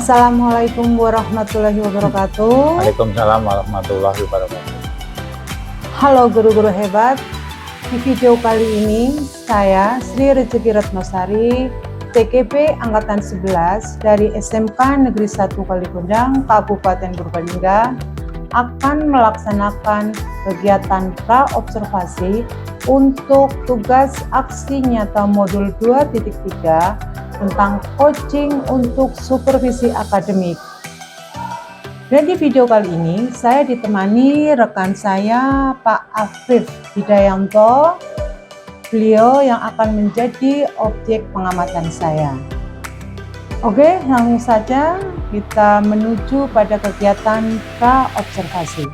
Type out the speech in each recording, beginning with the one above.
Assalamualaikum warahmatullahi wabarakatuh. Waalaikumsalam warahmatullahi wabarakatuh. Halo guru-guru hebat. Di video kali ini saya Sri Rezeki Retnosari, TKP Angkatan 11 dari SMK Negeri 1 Kalikundang, Kabupaten Purbalingga akan melaksanakan kegiatan pra-observasi untuk tugas aksi nyata modul 2.3 tentang coaching untuk supervisi akademik. Dan di video kali ini saya ditemani rekan saya Pak Afif Hidayanto, beliau yang akan menjadi objek pengamatan saya. Oke, langsung saja kita menuju pada kegiatan pra-observasi.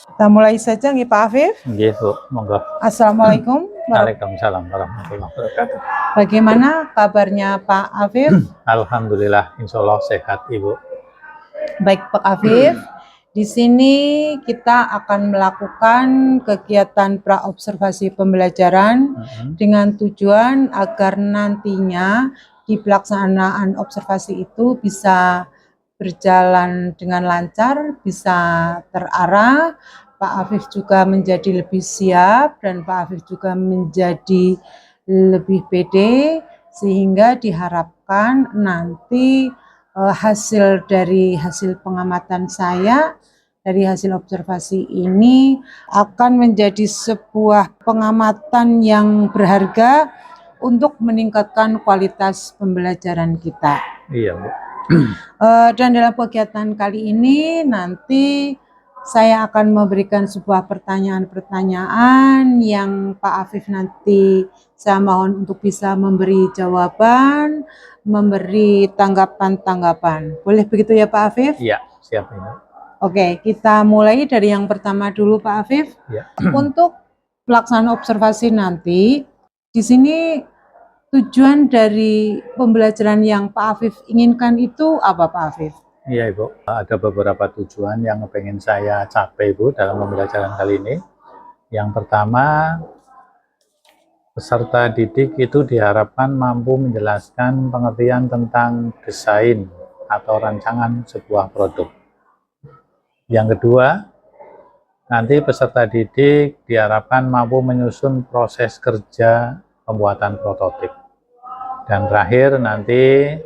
Kita mulai saja nih Pak Afif. Nggih, Bu, monggo. Assalamualaikum. Waalaikumsalam warahmatullahi wabarakatuh. Bagaimana kabarnya Pak Afif? Alhamdulillah, insya Allah sehat, Ibu. Baik Pak Afif, di sini kita akan melakukan kegiatan pra-observasi pembelajaran dengan tujuan agar nantinya di pelaksanaan observasi itu bisa berjalan dengan lancar, bisa terarah. Pak Afif juga menjadi lebih siap dan Pak Afif juga menjadi lebih pede, sehingga diharapkan nanti hasil pengamatan saya dari hasil observasi ini akan menjadi sebuah pengamatan yang berharga untuk meningkatkan kualitas pembelajaran kita. Iya, Bu. Dan dalam kegiatan kali ini nanti saya akan memberikan sebuah pertanyaan-pertanyaan yang Pak Afif nanti saya mohon untuk bisa memberi jawaban, memberi tanggapan-tanggapan. Boleh begitu ya Pak Afif? Iya, siap, Ibu. Oke, kita mulai dari yang pertama dulu Pak Afif. Iya. Untuk pelaksanaan observasi nanti, di sini tujuan dari pembelajaran yang Pak Afif inginkan itu apa Pak Afif? Iya, Ibu. Ada beberapa tujuan yang pengen saya capai, Bu, dalam pembelajaran kali ini. Yang pertama, peserta didik itu diharapkan mampu menjelaskan pengertian tentang desain atau rancangan sebuah produk. Yang kedua, nanti peserta didik diharapkan mampu menyusun proses kerja pembuatan prototip. Dan terakhir nanti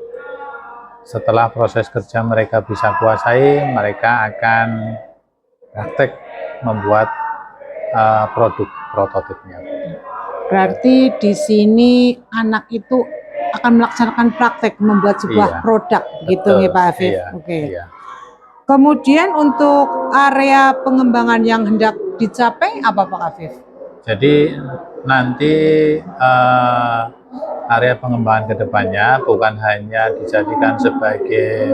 setelah proses kerja mereka bisa kuasai, mereka akan praktek membuat produk prototipnya. Berarti di sini anak itu akan melaksanakan praktek membuat sebuah produk, begitu ya Pak Afif? Iya, Oke. iya. Kemudian untuk area pengembangan yang hendak dicapai apa Pak Afif? Jadi nanti area pengembangan kedepannya bukan hanya dijadikan sebagai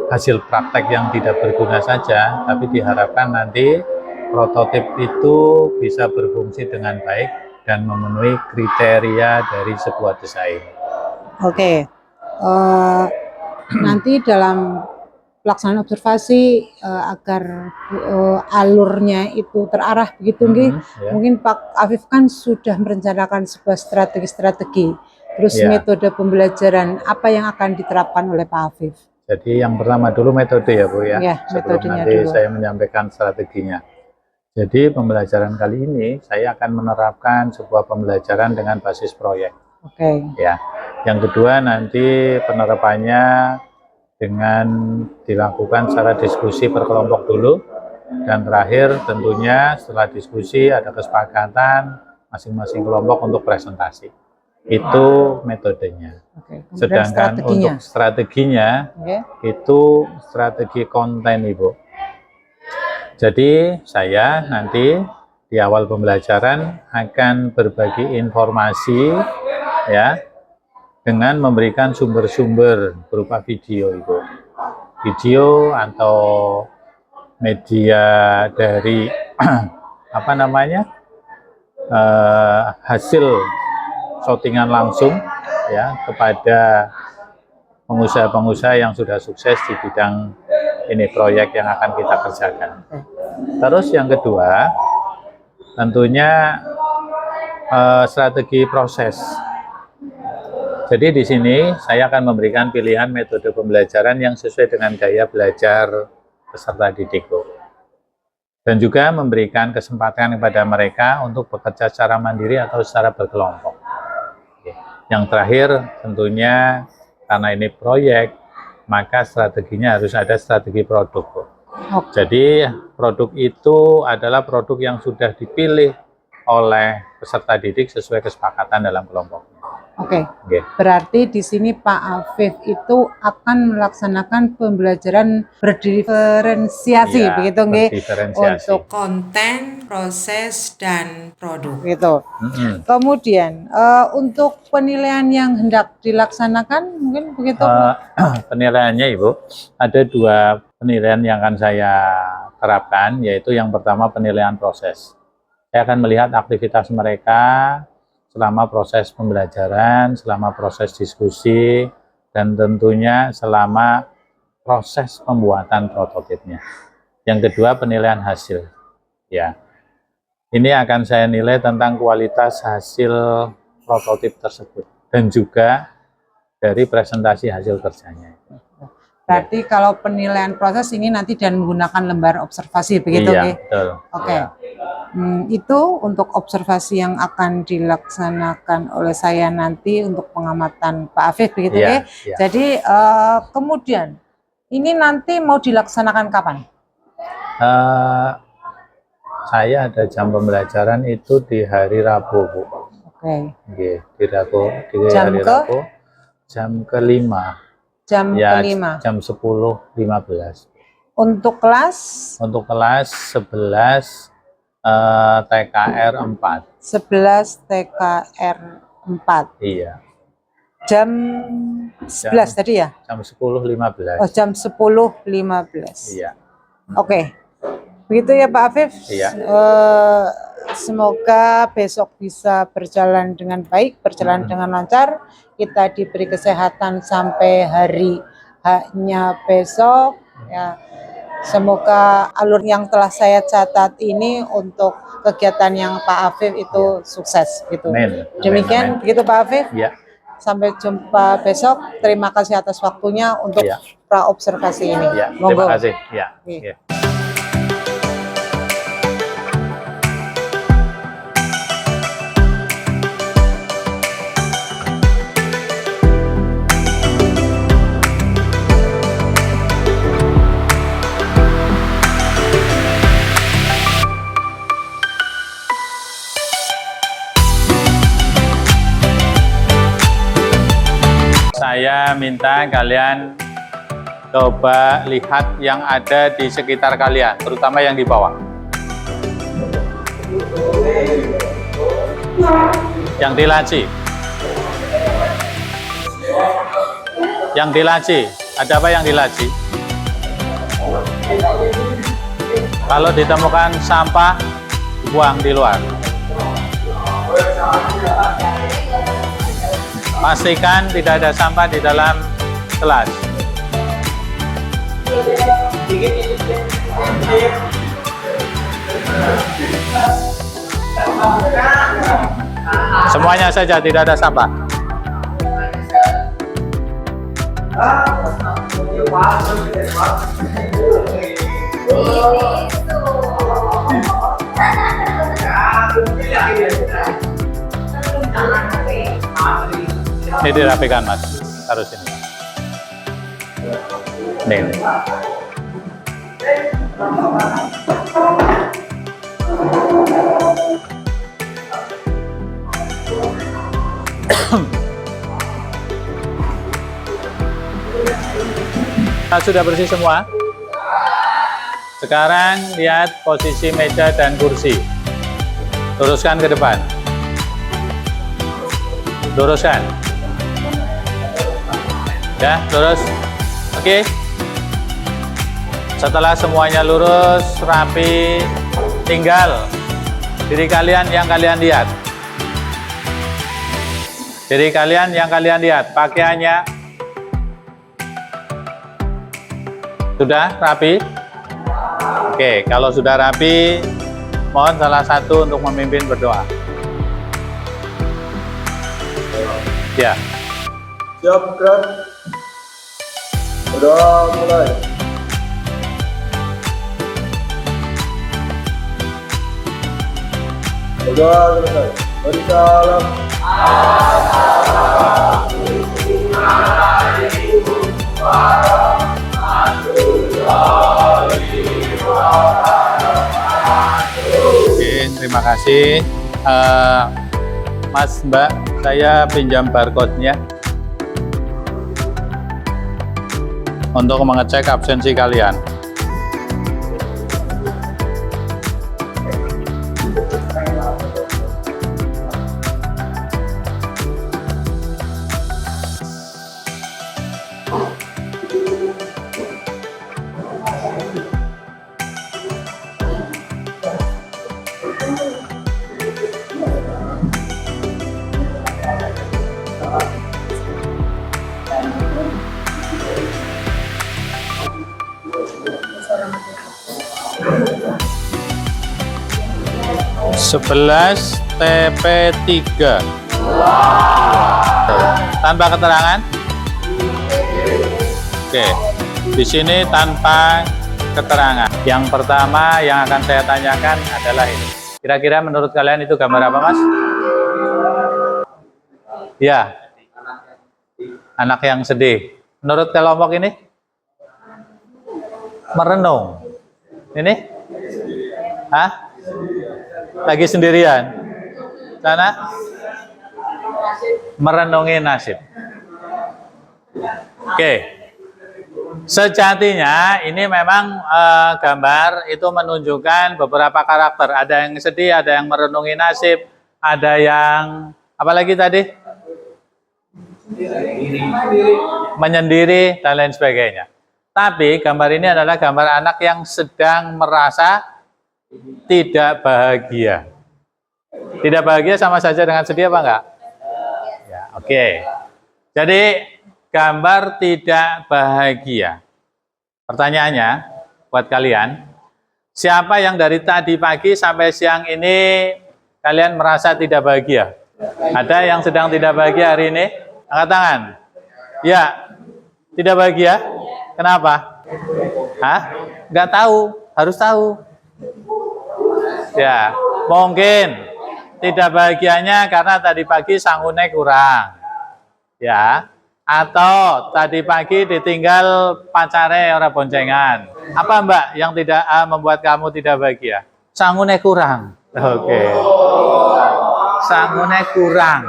hasil praktek yang tidak berguna saja, tapi diharapkan nanti prototip itu bisa berfungsi dengan baik dan memenuhi kriteria dari sebuah desain. Oke, nanti dalam pelaksanaan observasi agar alurnya itu terarah begitu, Ya. mungkin Pak Afif kan sudah merencanakan sebuah strategi, terus metode pembelajaran apa yang akan diterapkan oleh Pak Afif? Jadi yang pertama dulu metode ya Bu ya, sebelum nanti dulu saya menyampaikan strateginya. Jadi pembelajaran kali ini saya akan menerapkan sebuah pembelajaran dengan basis proyek. Oke. Ya. Yang kedua nanti penerapannya dengan dilakukan secara diskusi per kelompok dulu, dan terakhir tentunya setelah diskusi ada kesepakatan masing-masing kelompok untuk presentasi. Itu metodenya. Sedangkan untuk strateginya itu strategi konten, Ibu. Jadi saya nanti di awal pembelajaran akan berbagi informasi ya, dengan memberikan sumber-sumber berupa video, Ibu. Video atau media dari apa namanya, hasil shootingan langsung ya kepada pengusaha-pengusaha yang sudah sukses di bidang ini proyek yang akan kita kerjakan. Terus yang kedua tentunya strategi proses. Jadi di sini saya akan memberikan pilihan metode pembelajaran yang sesuai dengan gaya belajar peserta didik, Bu. Dan juga memberikan kesempatan kepada mereka untuk bekerja secara mandiri atau secara berkelompok. Yang terakhir tentunya karena ini proyek, maka strateginya harus ada strategi produk, Bu. Jadi produk itu adalah produk yang sudah dipilih oleh peserta didik sesuai kesepakatan dalam kelompoknya. Oke. Berarti di sini Pak Afif itu akan melaksanakan pembelajaran berdiferensiasi, Ya, begitu nggih? berdiferensiasi. Untuk konten, proses, dan produk. Gitu. Kemudian untuk penilaian yang hendak dilaksanakan, mungkin begitu? Penilaiannya, Ibu, ada 2 penilaian yang akan saya terapkan, yaitu yang pertama penilaian proses. Saya akan melihat aktivitas mereka selama proses pembelajaran, selama proses diskusi, dan tentunya selama proses pembuatan prototipnya. Yang kedua, penilaian hasil. Ya, ini akan saya nilai tentang kualitas hasil prototip tersebut dan juga dari presentasi hasil kerjanya. Berarti kalau penilaian proses ini nanti dan menggunakan lembar observasi, begitu? Iya, betul. Oke. Itu untuk observasi yang akan dilaksanakan oleh saya nanti untuk pengamatan Pak Afif, begitu ya? Jadi kemudian ini nanti mau dilaksanakan kapan? Saya ada jam pembelajaran itu di hari Rabu, Bu. Oke. Di Rabu, di jam hari Rabu, jam ke-5. Jam ke-5. Jam 10.15. Untuk kelas? Untuk kelas 11 TKR 4. 11 TKR 4. Iya. Jam 11 tadi ya? Jam 10.15. Oh, jam 10.15. Iya. Oke. Begitu ya Pak Afif? Iya. Semoga besok bisa berjalan dengan baik, berjalan dengan lancar. Kita diberi kesehatan sampai hari H-nya besok. Ya. Semoga alur yang telah saya catat ini untuk kegiatan yang Pak Afif itu sukses gitu. Amin. Demikian begitu Pak Afif. Ya. Sampai jumpa besok. Terima kasih atas waktunya untuk praobservasi ini. Ya, Monggo. terima kasih. Ya. Ya. Saya minta kalian coba lihat yang ada di sekitar kalian, terutama yang di bawah. Yang di laci. Yang di laci. Ada apa yang di laci? Kalau ditemukan sampah, buang di luar. Pastikan tidak ada sampah di dalam kelas. Semuanya saja, tidak ada sampah. Ini dirapikan, Mas. Taruh sini. Nih. Sudah bersih semua. Sekarang lihat posisi meja dan kursi. Luruskan ke depan. Luruskan. Ya, lurus. Oke. Setelah semuanya lurus, rapi, tinggal diri kalian yang kalian lihat. Diri kalian yang kalian lihat, pakaiannya sudah rapi. Oke, kalau sudah rapi, mohon salah satu untuk memimpin berdoa. Ya. Siap, gerak. Udah mulai. Udah selesai. Beri salam. Oke, terima kasih. Mas, Mbak, saya pinjam barcode-nya untuk mengecek absensi kalian. Sebelas TP3 tanpa keterangan. Oke, di sini tanpa keterangan. Yang pertama yang akan saya tanyakan adalah ini. Kira-kira menurut kalian itu gambar apa, Mas? Ya, anak yang sedih. Menurut kelompok ini? Merenung. Ini? Hah? Lagi sendirian? Sana? Merenungi nasib. Oke. Sejatinya ini memang gambar itu menunjukkan beberapa karakter. Ada yang sedih, ada yang merenungi nasib, ada yang apalagi tadi? Menyendiri dan lain sebagainya. Tapi gambar ini adalah gambar anak yang sedang merasa tidak bahagia. Tidak bahagia sama saja dengan sedih apa enggak? Ya, oke. Jadi gambar tidak bahagia. Pertanyaannya buat kalian, siapa yang dari tadi pagi sampai siang ini kalian merasa tidak bahagia? Ada yang sedang tidak bahagia hari ini? Angkat tangan. Ya, tidak bahagia? Kenapa? Hah? Enggak tahu, harus tahu. Ya, mungkin tidak bahagianya karena tadi pagi sangune kurang. Ya, atau tadi pagi ditinggal pacare ora boncengan. Apa Mbak yang tidak membuat kamu tidak bahagia? Sangune kurang. Oke. Sangune kurang.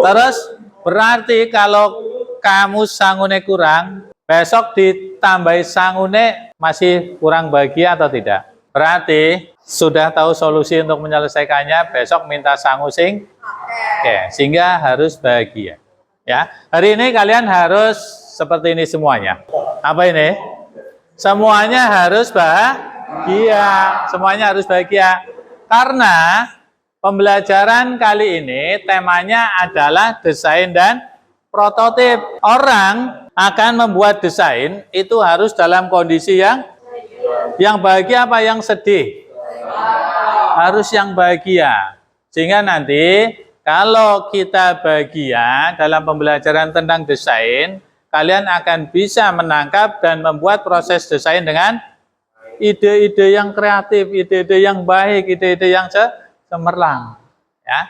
Terus berarti kalau kamu sangune kurang, besok ditambahi sangune masih kurang bahagia atau tidak? Berarti sudah tahu solusi untuk menyelesaikannya, besok minta sangu sing. Oke, sehingga harus bahagia. Ya, hari ini kalian harus seperti ini semuanya. Apa ini? Semuanya harus bahagia. Semuanya harus bahagia. Karena pembelajaran kali ini temanya adalah desain dan prototip. Orang akan membuat desain itu harus dalam kondisi yang bahagia apa yang sedih? Harus yang bahagia. Sehingga nanti kalau kita bahagia dalam pembelajaran tentang desain, kalian akan bisa menangkap dan membuat proses desain dengan ide-ide yang kreatif, ide-ide yang baik, ide-ide yang cemerlang. Ya.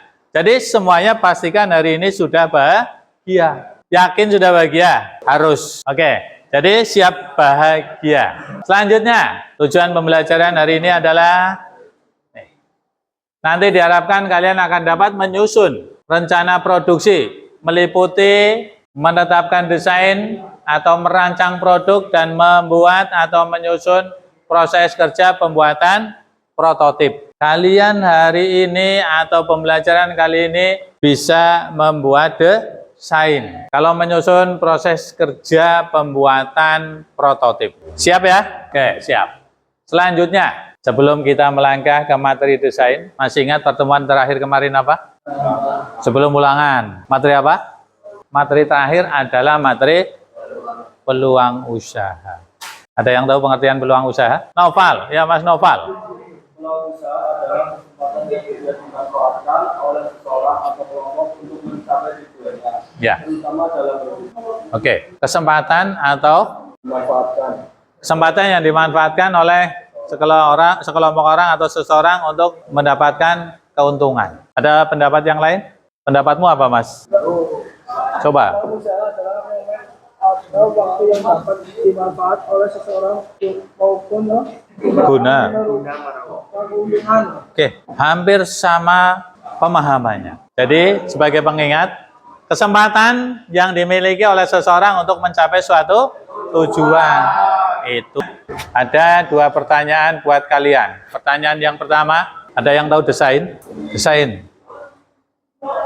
Jadi semuanya pastikan hari ini sudah bahagia. Yakin sudah bahagia? Harus. Oke. Jadi siap bahagia. Selanjutnya, tujuan pembelajaran hari ini adalah nanti diharapkan kalian akan dapat menyusun rencana produksi, meliputi menetapkan desain atau merancang produk dan membuat atau menyusun proses kerja pembuatan prototip. Kalian hari ini atau pembelajaran kali ini bisa membuat desain. Kalau menyusun proses kerja pembuatan prototip. Siap ya? Oke, siap. Selanjutnya, sebelum kita melangkah ke materi desain, masih ingat pertemuan terakhir kemarin apa? Sebelum ulangan. Materi apa? Materi terakhir adalah materi peluang usaha. Ada yang tahu pengertian peluang usaha? Noval, ya Mas Noval. Peluang usaha adalah kesempatan yang tidak dimanfaatkan oleh seseorang atau kelompok untuk mencapai tujuan. Ya. terutama dalam produksi. Oke. Kesempatan atau Memanfaatkan. kesempatan yang dimanfaatkan oleh sekelompok orang atau seseorang untuk mendapatkan keuntungan. Ada pendapat yang lain? Pendapatmu apa, Mas? Coba. Misalnya adalah ada waktu yang dapat dimanfaat oleh seseorang maupun Guna. keuntungan. Oke, hampir sama pemahamannya. Jadi, sebagai pengingat, kesempatan yang dimiliki oleh seseorang untuk mencapai suatu tujuan itu. Ada 2 pertanyaan buat kalian. Pertanyaan yang pertama, ada yang tahu desain? Desain.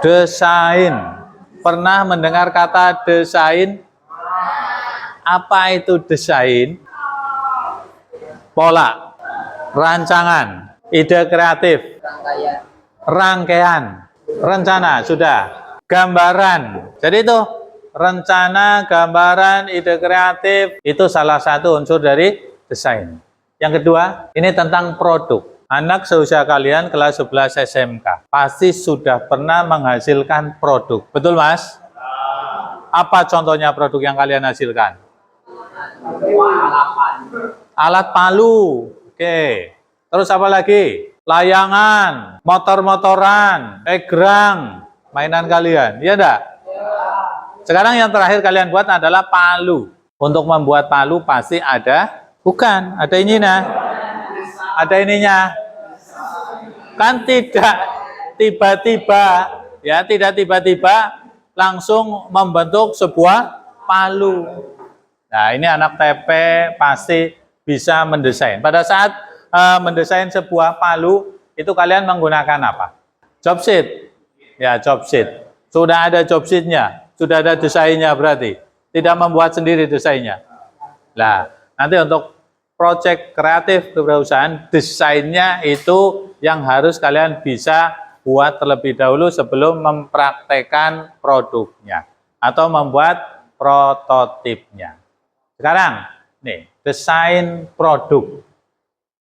Desain. Pernah mendengar kata desain? Apa itu desain? Pola, rancangan, ide kreatif, rangkaian, rencana, sudah. Gambaran. Jadi itu rencana, gambaran, ide kreatif itu salah satu unsur dari desain. Yang kedua, ini tentang produk. Anak seusia kalian kelas 11 SMK pasti sudah pernah menghasilkan produk. Betul, Mas? Apa contohnya produk yang kalian hasilkan? Alat palu. Oke. Terus apa lagi? Layangan, motor-motoran, egrang, mainan kalian. Iya enggak? Sekarang yang terakhir kalian buat adalah palu. Untuk membuat palu pasti ada, bukan, ada ininya. Ada ininya. Kan tidak tiba-tiba, ya, tidak tiba-tiba langsung membentuk sebuah palu. Nah, ini anak TP pasti bisa mendesain. Pada saat mendesain sebuah palu, itu kalian menggunakan apa? Job sheet. Ya, job sheet. Sudah ada job sheet-nya, sudah ada desainnya berarti. Tidak membuat sendiri desainnya. Nah, nanti untuk proyek kreatif kewirausahaan, desainnya itu yang harus kalian bisa buat terlebih dahulu sebelum mempraktekkan produknya atau membuat prototipnya. Sekarang, nih, desain produk.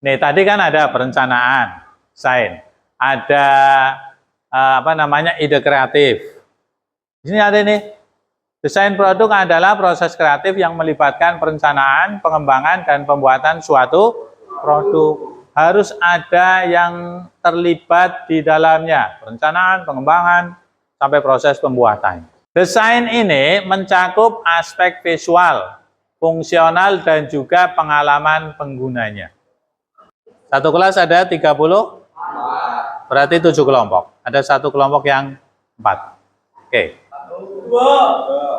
Nih, tadi kan ada perencanaan, desain. Ada ide kreatif. Di sini ada nih. Desain produk adalah proses kreatif yang melibatkan perencanaan, pengembangan, dan pembuatan suatu produk. Harus ada yang terlibat di dalamnya. Perencanaan, pengembangan, sampai proses pembuatan. Desain ini mencakup aspek visual, fungsional, dan juga pengalaman penggunanya. Satu kelas ada 30, berarti 7 kelompok. Ada 1 kelompok yang 4. Oke. 4.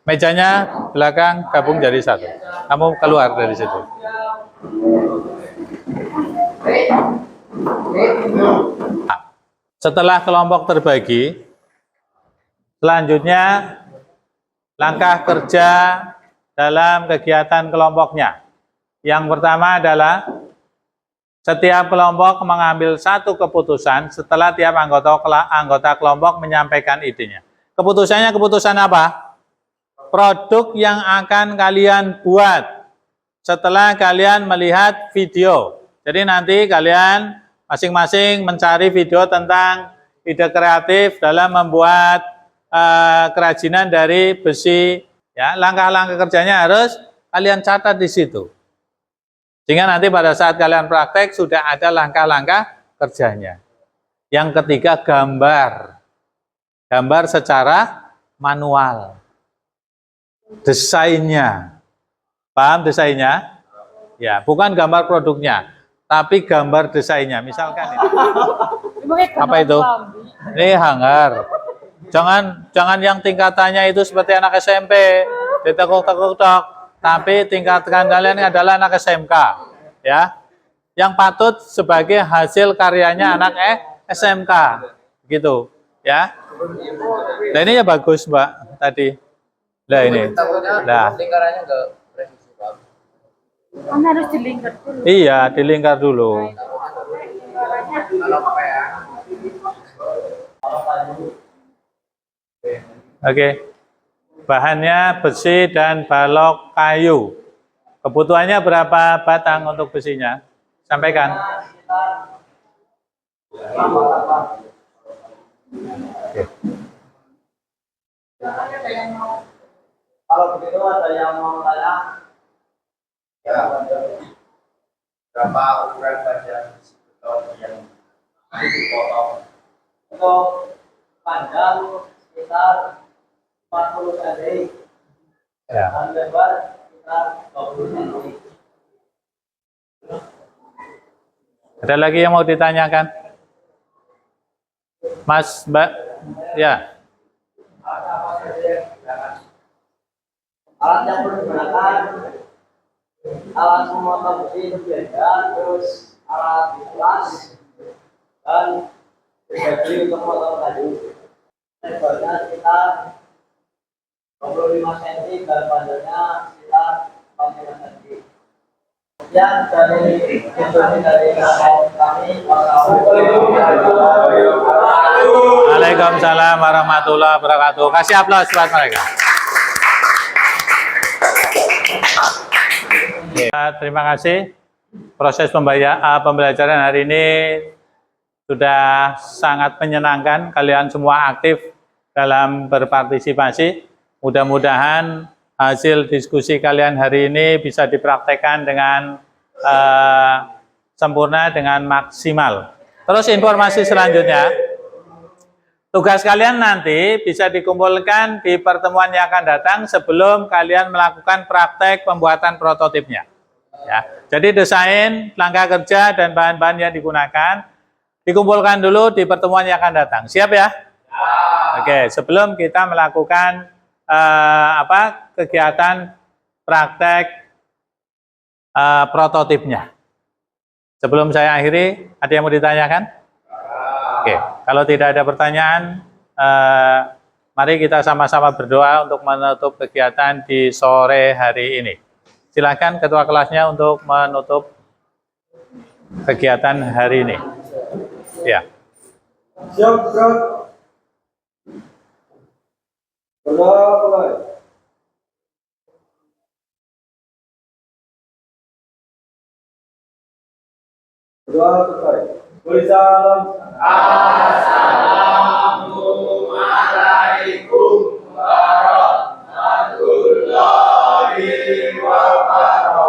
Mejanya belakang gabung jadi 1. Kamu keluar dari situ. Setelah kelompok terbagi, selanjutnya langkah kerja dalam kegiatan kelompoknya. Yang pertama adalah setiap kelompok mengambil 1 keputusan setelah tiap anggota kelompok menyampaikan idenya. Keputusannya keputusan apa? Produk yang akan kalian buat setelah kalian melihat video. Jadi nanti kalian masing-masing mencari video tentang ide kreatif dalam membuat kerajinan dari besi. Ya, langkah-langkah kerjanya harus kalian catat di situ. Sehingga nanti pada saat kalian praktek sudah ada langkah-langkah kerjanya. Yang ketiga, gambar. Gambar secara manual. Desainnya. Paham desainnya? Ya, bukan gambar produknya, tapi gambar desainnya. Misalkan ini. Apa itu? Ini hanger. Jangan yang tingkatannya itu seperti anak SMP, ditekuk-tekuk-tek, tapi tingkatan kalian adalah anak SMK, ya. Yang patut sebagai hasil karyanya anak SMK, gitu, ya. Nah, ini ya bagus, Mbak, tadi. Nah, ini. Nah. Lingkarannya enggak presisi, Pak. Kan harus dilingkar dulu. Iya, dilingkar dulu. Kalau PA Oke. Bahannya besi dan balok kayu. Kebutuhannya berapa batang untuk besinya? Sampaikan. Oke. Kalau begitu ada yang mau tanya? Ya. Berapa ukuran baja beton yang dipotong? Untuk panjang sekitar 40 cm, Ya. dan lebar sekitar 20 cm. Ada lagi yang mau ditanyakan? Mas, Mbak? Ya. Alat yang perlu digunakan, alat memotong besi berbeda, terus alat kelas, dan besi untuk memotong kayu. Lebarnya sekitar 25 cm dan panjangnya sekitar 45 cm. Sekian dari instruksi dari kami. Waalaikumsalam warahmatullahi wabarakatuh. Kasih aplaus buat mereka. Oke, terima kasih. Proses pembelajaran hari ini sudah sangat menyenangkan. Kalian semua aktif dalam berpartisipasi. Mudah-mudahan hasil diskusi kalian hari ini bisa dipraktekkan dengan sempurna, dengan maksimal. Terus informasi selanjutnya, tugas kalian nanti bisa dikumpulkan di pertemuan yang akan datang sebelum kalian melakukan praktek pembuatan prototipnya. Ya, jadi desain, langkah kerja, dan bahan-bahan yang digunakan dikumpulkan dulu di pertemuan yang akan datang. Siap ya? Oke, sebelum kita melakukan kegiatan praktek prototipnya. Sebelum saya akhiri, ada yang mau ditanyakan? Oke, kalau tidak ada pertanyaan, mari kita sama-sama berdoa untuk menutup kegiatan di sore hari ini. Silakan ketua kelasnya untuk menutup kegiatan hari ini. Ya. Siap, gerak. Mulai. Doa selesai. Beri salam. Assalamualaikum warahmatullahi wabarakatuh.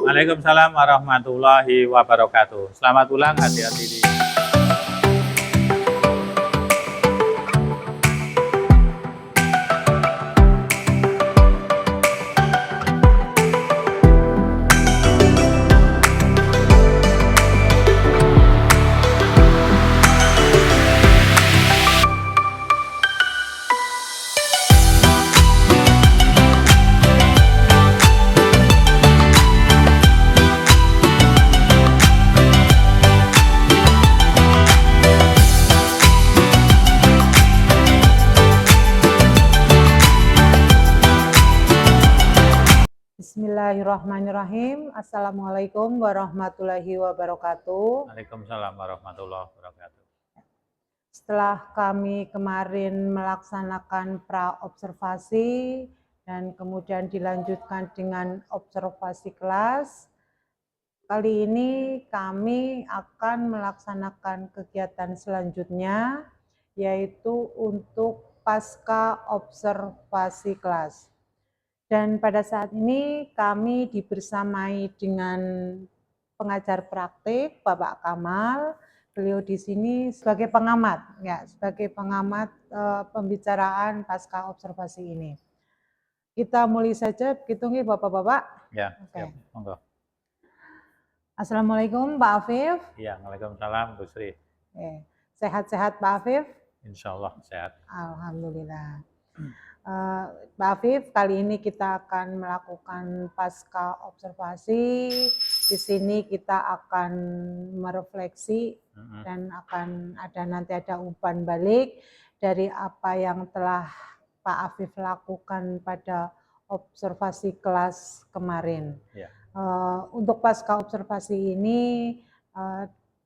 Waalaikumsalam warahmatullahi wabarakatuh. Selamat ulang, hati-hati di Bismillahirrahmanirrahim. Assalamualaikum warahmatullahi wabarakatuh. Waalaikumsalam warahmatullahi wabarakatuh. Setelah kami kemarin melaksanakan pra-observasi dan kemudian dilanjutkan dengan observasi kelas, kali ini kami akan melaksanakan kegiatan selanjutnya, yaitu untuk pasca observasi kelas. Dan pada saat ini kami dibersamai dengan pengajar praktik Bapak Kamal. Beliau di sini sebagai pengamat, ya, sebagai pengamat pembicaraan pasca observasi ini. Kita mulai saja, begitu nggih Bapak-bapak? Ya, Oke. siap. Monggo. Assalamualaikum Pak Afif. Ya, waalaikumsalam Bu Sri. Sehat-sehat Pak Afif? Insya Allah sehat. Alhamdulillah. Pak Afif, kali ini kita akan melakukan pasca observasi. Di sini kita akan merefleksi dan akan nanti ada umpan balik dari apa yang telah Pak Afif lakukan pada observasi kelas kemarin. Ya. Untuk pasca observasi ini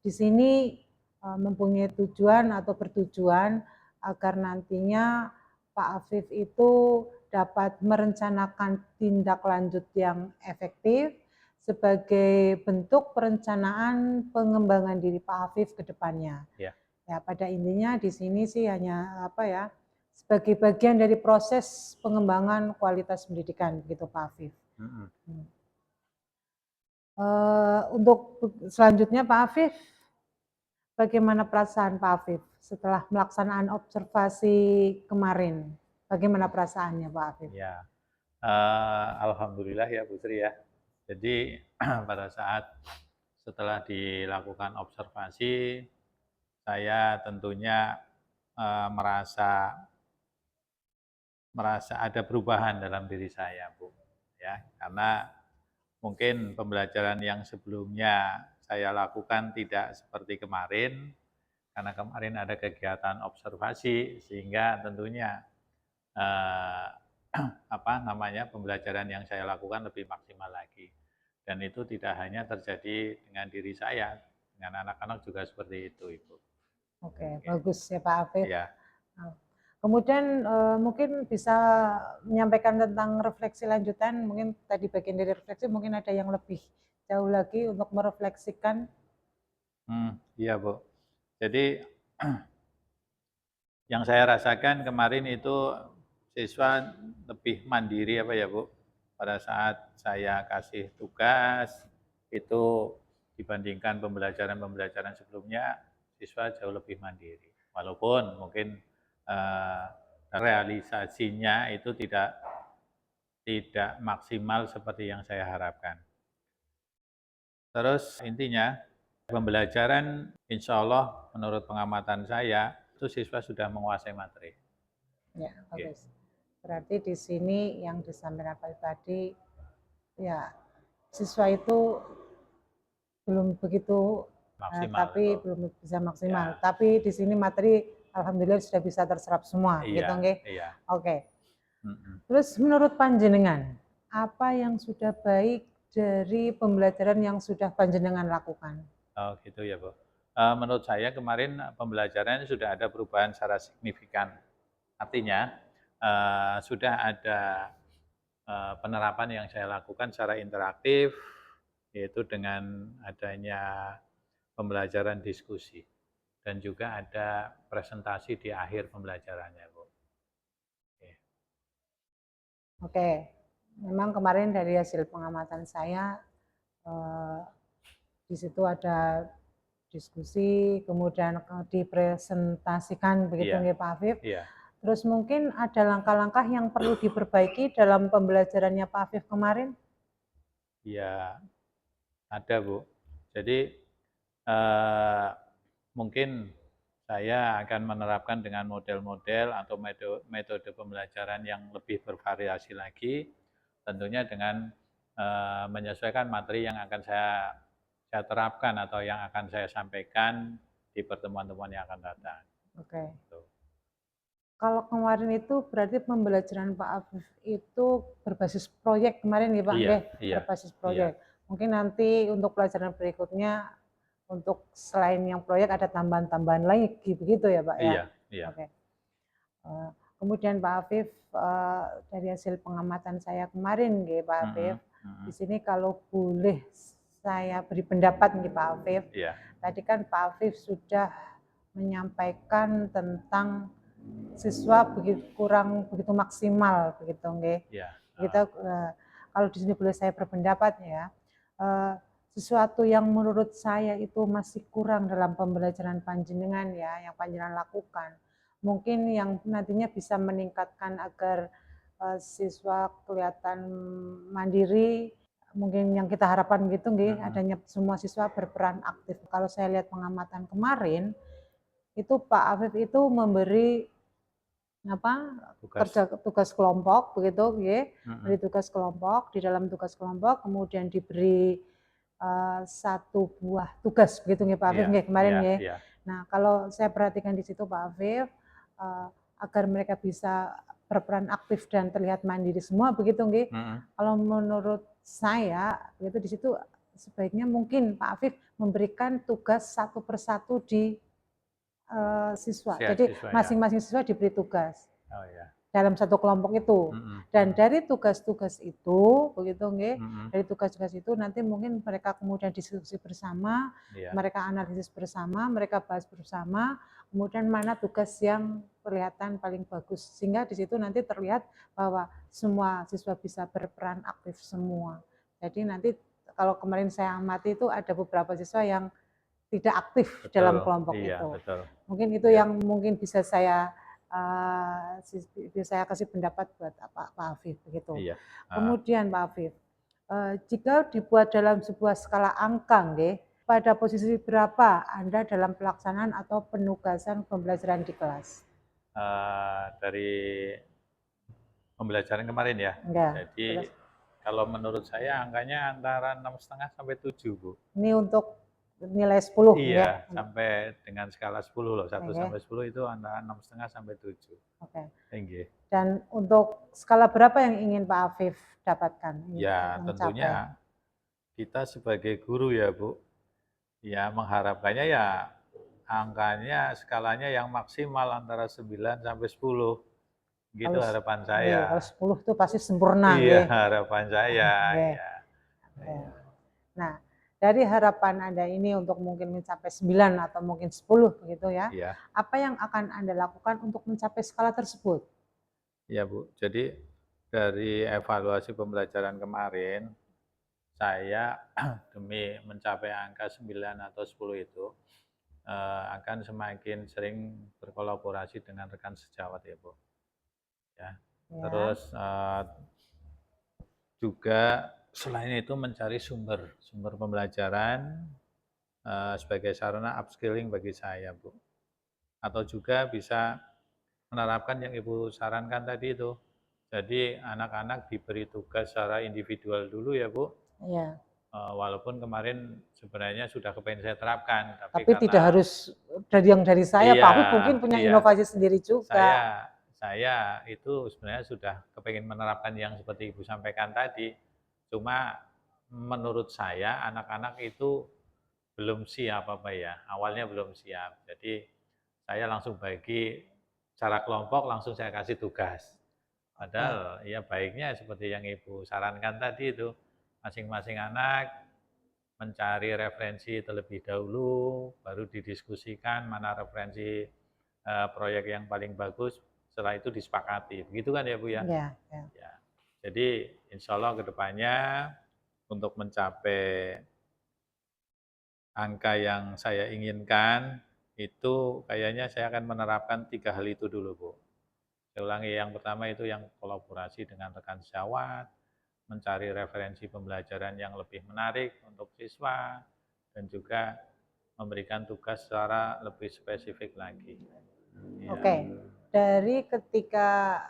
di sini mempunyai tujuan atau bertujuan agar nantinya Pak Afif itu dapat merencanakan tindak lanjut yang efektif sebagai bentuk perencanaan pengembangan diri Pak Afif ke depannya. Ya. Ya, pada intinya di sini sih hanya sebagai bagian dari proses pengembangan kualitas pendidikan gitu Pak Afif. Untuk selanjutnya Pak Afif, bagaimana perasaan Pak Afif setelah melaksanaan observasi kemarin? Bagaimana perasaannya Pak Afif? Ya, alhamdulillah ya Bu Sri ya. Jadi pada saat setelah dilakukan observasi, saya tentunya merasa ada perubahan dalam diri saya, Bu. Ya, karena mungkin pembelajaran yang sebelumnya saya lakukan tidak seperti kemarin, karena kemarin ada kegiatan observasi, sehingga tentunya pembelajaran yang saya lakukan lebih maksimal lagi. Dan itu tidak hanya terjadi dengan diri saya, dengan anak-anak juga seperti itu, Ibu. Oke, bagus ya Pak Afif. Ya. Kemudian mungkin bisa menyampaikan tentang refleksi lanjutan, mungkin tadi bagian dari refleksi, mungkin ada yang lebih jauh lagi untuk merefleksikan. Iya Bu, jadi yang saya rasakan kemarin itu siswa lebih mandiri Bu, pada saat saya kasih tugas itu dibandingkan pembelajaran sebelumnya, siswa jauh lebih mandiri. Walaupun mungkin realisasinya itu tidak maksimal seperti yang saya harapkan. Terus intinya pembelajaran insya Allah menurut pengamatan saya itu siswa sudah menguasai materi. Ya, bagus. Berarti di sini yang disampaikan Pak tadi, ya siswa itu belum begitu maksimal, tapi itu belum bisa maksimal. Ya. Tapi di sini materi alhamdulillah sudah bisa terserap semua, iya, gitu nggih? Iya. Oke. Terus menurut panjenengan, apa yang sudah baik dari pembelajaran yang sudah panjenengan lakukan? Oh gitu ya Bu. Menurut saya kemarin pembelajaran sudah ada perubahan secara signifikan. Artinya sudah ada penerapan yang saya lakukan secara interaktif, yaitu dengan adanya pembelajaran diskusi. Dan juga ada presentasi di akhir pembelajarannya Bu. Oke, memang kemarin dari hasil pengamatan saya, di situ ada diskusi, kemudian dipresentasikan begitu nggih Pak Afif. Iya. Terus mungkin ada langkah-langkah yang perlu diperbaiki dalam pembelajarannya Pak Afif kemarin? Iya, ada Bu. Jadi mungkin saya akan menerapkan dengan model-model atau metode pembelajaran yang lebih bervariasi lagi, tentunya dengan menyesuaikan materi yang akan saya terapkan atau yang akan saya sampaikan di pertemuan-pertemuan yang akan datang. Oke. Kalau kemarin itu berarti pembelajaran Pak Afif itu berbasis proyek kemarin ya Pak? Iya. Berbasis proyek. Mungkin nanti untuk pelajaran berikutnya, untuk selain yang proyek ada tambahan-tambahan lagi begitu ya Pak ya? Iya. Oke. Kemudian Pak Afif, dari hasil pengamatan saya kemarin nggih Pak Afif, di sini kalau boleh saya beri pendapat nih Pak Afif. Tadi kan Pak Afif sudah menyampaikan tentang siswa kurang begitu maksimal begitu nggih. Kita kalau di sini boleh saya berpendapat ya, sesuatu yang menurut saya itu masih kurang dalam pembelajaran panjenengan ya, yang panjenengan lakukan. Mungkin yang nantinya bisa meningkatkan agar siswa kelihatan mandiri, mungkin yang kita harapkan gitu nggih, adanya semua siswa berperan aktif. Kalau saya lihat pengamatan kemarin, itu Pak Afif itu memberi tugas kelompok begitu nggih. Beri tugas kelompok, di dalam tugas kelompok kemudian diberi satu buah tugas begitu nggih Pak Afif nggih kemarin nggih. Nah, kalau saya perhatikan di situ Pak Afif, agar mereka bisa berperan aktif dan terlihat mandiri semua begitu nggih. Kalau menurut saya itu di situ sebaiknya mungkin Pak Afif memberikan tugas satu persatu di siswa. Ya, Jadi siswa ya. masing-masing siswa diberi tugas Oh ya. dalam satu kelompok itu. Dan dari tugas-tugas itu, begitu nggih, dari tugas-tugas itu nanti mungkin mereka kemudian diskusi bersama, Iya. mereka analisis bersama, mereka bahas bersama, kemudian mana tugas yang kelihatan paling bagus, sehingga di situ nanti terlihat bahwa semua siswa bisa berperan aktif semua. Jadi nanti kalau kemarin saya amati itu ada beberapa siswa yang tidak aktif Betul. dalam kelompok Iya, itu. betul. Mungkin itu Iya. yang mungkin bisa saya kasih pendapat buat Pak Afif begitu. Iya. Kemudian Pak Afif, jika dibuat dalam sebuah skala angka, nggih, pada posisi berapa Anda dalam pelaksanaan atau penugasan pembelajaran di kelas? Dari pembelajaran kemarin ya. Enggak. Jadi kalau menurut saya angkanya antara 6,5 sampai 7, Bu. Ini untuk nilai 10 Iya, ya. sampai dengan skala 10 loh. 1 Oke. sampai 10 itu antara 6,5 sampai 7. Oke. Tinggi. Dan untuk skala berapa yang ingin Pak Afif dapatkan? Ya, tentunya kita sebagai guru ya, Bu. Ya, mengharapkannya ya angkanya skalanya yang maksimal antara 9 sampai 10. Gitu Kalau harapan Iya, saya. kalau 10 itu pasti sempurna, Iya, nggih. harapan saya. Nggih. Ya. Oke. Nah, dari harapan Anda ini untuk mungkin mencapai 9 atau mungkin 10 begitu ya. Iya. Apa yang akan Anda lakukan untuk mencapai skala tersebut? Iya, Bu. Jadi dari evaluasi pembelajaran kemarin, saya demi mencapai angka 9 atau 10 itu akan semakin sering berkolaborasi dengan rekan sejawat ya, Bu. Ya. Ya. Terus juga selain itu mencari sumber pembelajaran sebagai sarana upskilling bagi saya, Bu. Atau juga bisa menerapkan yang Ibu sarankan tadi itu. Jadi anak-anak diberi tugas secara individual dulu ya, Bu. Iya. Walaupun kemarin sebenarnya sudah kepengen saya terapkan, Tapi karena tidak harus dari saya, iya, Pak Afif mungkin punya iya. inovasi sendiri juga. Saya itu sebenarnya sudah kepengen menerapkan yang seperti Ibu sampaikan tadi. Cuma menurut saya anak-anak itu belum siap apa ya, awalnya belum siap. Jadi saya langsung bagi secara kelompok, langsung saya kasih tugas. Padahal ya baiknya seperti yang Ibu sarankan tadi itu, masing-masing anak mencari referensi terlebih dahulu, baru didiskusikan mana referensi proyek yang paling bagus, setelah itu disepakati. Begitu kan ya, Bu ya? Iya, ya. Ya. Jadi insya Allah ke depannya untuk mencapai angka yang saya inginkan, itu kayaknya saya akan menerapkan 3 hal itu dulu, Bu. Saya ulangi, yang pertama itu yang kolaborasi dengan rekan sejawat, mencari referensi pembelajaran yang lebih menarik untuk siswa, dan juga memberikan tugas secara lebih spesifik lagi. Ya. Oke, dari ketiga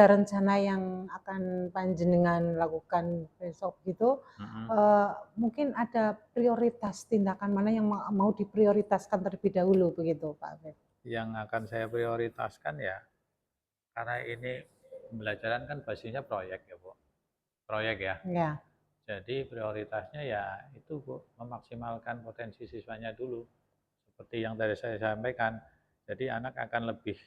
rencana yang akan panjenengan lakukan besok gitu, mungkin ada prioritas tindakan mana yang mau diprioritaskan terlebih dahulu begitu, Pak Afif? Yang akan saya prioritaskan ya, karena ini pembelajaran kan basisnya proyek ya, Bu. Proyek ya. Ya. Jadi prioritasnya ya itu, Bu, memaksimalkan potensi siswanya dulu. Seperti yang tadi saya sampaikan. Jadi anak akan lebih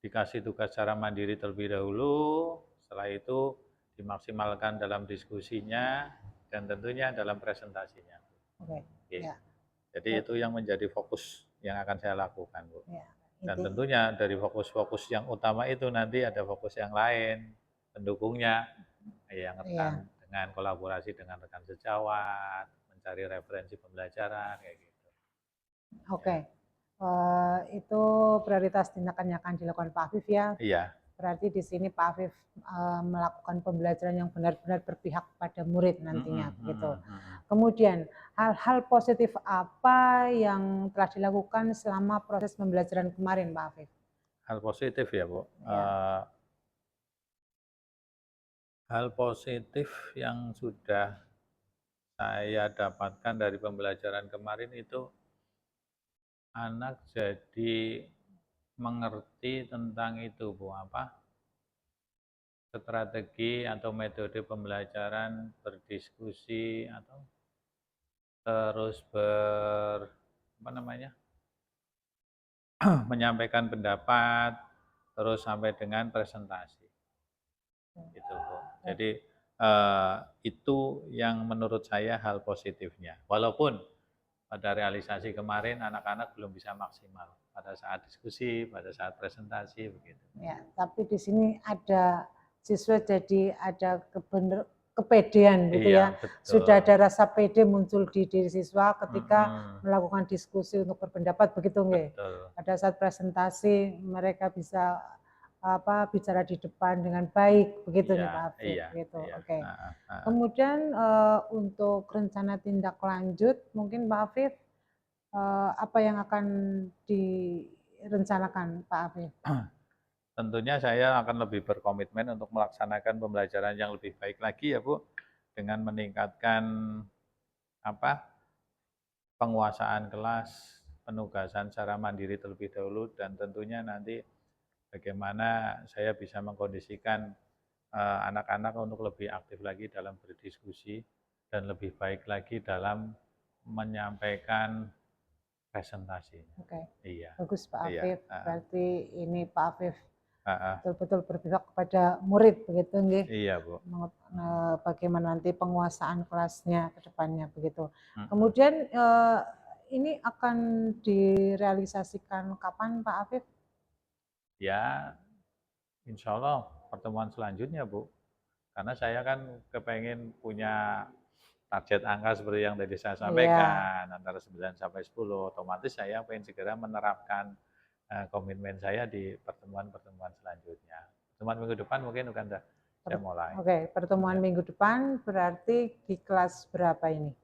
dikasih tugas secara mandiri terlebih dahulu, setelah itu dimaksimalkan dalam diskusinya dan tentunya dalam presentasinya. Oke. Okay. Ya. Jadi itu yang menjadi fokus yang akan saya lakukan, Bu. Ya. Dan tentunya dari fokus-fokus yang utama itu nanti ada fokus yang lain, pendukungnya, yang rekan dengan kolaborasi dengan rekan sejawat, mencari referensi pembelajaran kayak gitu. Oke. Itu prioritas tindakan yang akan dilakukan Pak Afif ya. Iya. Berarti di sini Pak Afif melakukan pembelajaran yang benar-benar berpihak pada murid nantinya begitu. Kemudian hal-hal positif apa yang telah dilakukan selama proses pembelajaran kemarin, Pak Afif? Hal positif ya, Bu. Hal positif yang sudah saya dapatkan dari pembelajaran kemarin itu anak jadi mengerti tentang itu, Bu, strategi atau metode pembelajaran, berdiskusi atau terus apa namanya, menyampaikan pendapat, terus sampai dengan presentasi. Gitu, Bu. Jadi itu yang menurut saya hal positifnya. Walaupun pada realisasi kemarin anak-anak belum bisa maksimal pada saat diskusi, pada saat presentasi begitu. Ya, tapi di sini ada siswa jadi ada kepedean gitu Iya, ya. betul. Sudah ada rasa pede muncul di diri siswa ketika melakukan diskusi untuk berpendapat begitu nggih. Betul. Pada saat presentasi mereka bisa bicara di depan dengan baik begitu nih Pak Afif gitu. Oke. Kemudian untuk rencana tindak lanjut mungkin Pak Afif apa yang akan direncanakan Pak Afif? Tentunya saya akan lebih berkomitmen untuk melaksanakan pembelajaran yang lebih baik lagi ya Bu, dengan meningkatkan penguasaan kelas, penugasan secara mandiri terlebih dahulu, dan tentunya nanti bagaimana saya bisa mengkondisikan anak-anak untuk lebih aktif lagi dalam berdiskusi dan lebih baik lagi dalam menyampaikan presentasinya. Oke. Iya. Bagus Pak Iya. Afif. Berarti ini Pak Afif betul-betul berpihak kepada murid begitu nggih. Iya, Bu. Bagaimana nanti penguasaan kelasnya ke depannya begitu. Kemudian ini akan direalisasikan kapan Pak Afif? Ya, insya Allah pertemuan selanjutnya Bu. Karena saya kan kepengen punya target angka seperti yang tadi saya sampaikan, antara 9 sampai 10, otomatis saya pengen segera menerapkan komitmen saya di pertemuan-pertemuan selanjutnya. Pertemuan minggu depan mungkin sudah saya mulai. Oke, pertemuan minggu depan berarti di kelas berapa ini?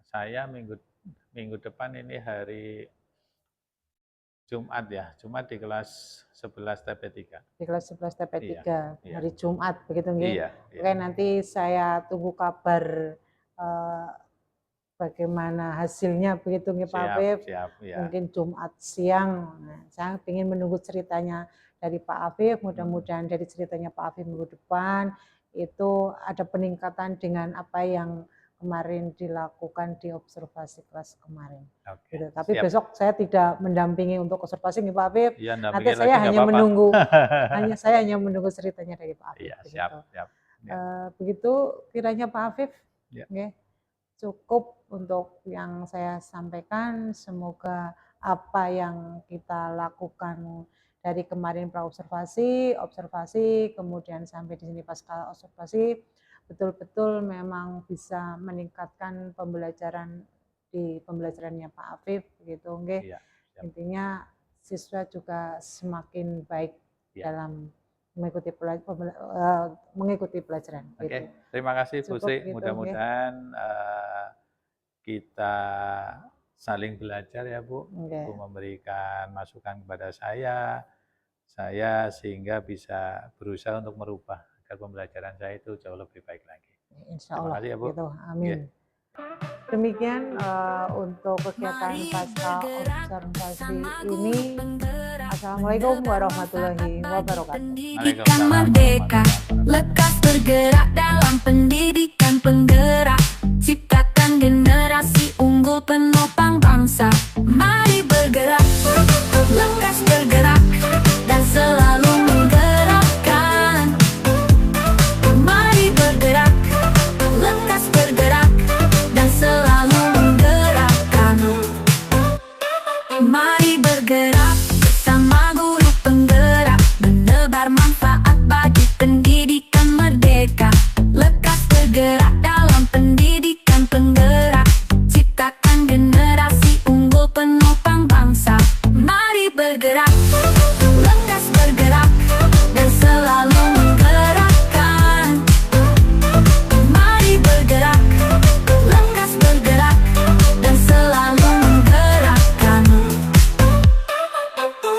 Saya minggu depan ini hari Jumat ya, Jumat di kelas 11 TP3. Di kelas 11 TP3, iya. hari Jumat begitu nggih? Iya. Oke, nanti saya tunggu kabar bagaimana hasilnya begitu nggih Pak Afif. Siap, ya. Mungkin Jumat siang. Nah, saya ingin menunggu ceritanya dari Pak Afif. Mudah-mudahan dari ceritanya Pak Afif minggu depan itu ada peningkatan dengan apa yang kemarin dilakukan di observasi kelas kemarin. Oke, gitu. Tapi besok saya tidak mendampingi untuk observasi nih Pak Afif. Ya, nanti saya hanya menunggu, saya hanya menunggu ceritanya dari Pak Afif. Iya, siap. Begitu kiranya Pak Afif. Ya. Okay. Cukup untuk yang saya sampaikan. Semoga apa yang kita lakukan dari kemarin praobservasi, observasi, kemudian sampai di sini pasca observasi, betul-betul memang bisa meningkatkan pembelajaran di pembelajarannya Pak Afif, gitu, nggih. Ya, intinya siswa juga semakin baik dalam mengikuti pelajaran. Oke, gitu. Terima kasih Bu Sri. Gitu, mudah-mudahan kita saling belajar ya Bu, okay. Bu memberikan masukan kepada saya sehingga bisa berusaha untuk merubah agar pembelajaran saya itu jauh lebih baik lagi. Insya Allah. Terima kasih ya Bu. Gitu. Amin. Yeah. Demikian untuk kegiatan pasca observasi ini. Assalamualaikum warahmatullahi wabarakatuh. Pendidikan merdeka, lekas bergerak dalam pendidikan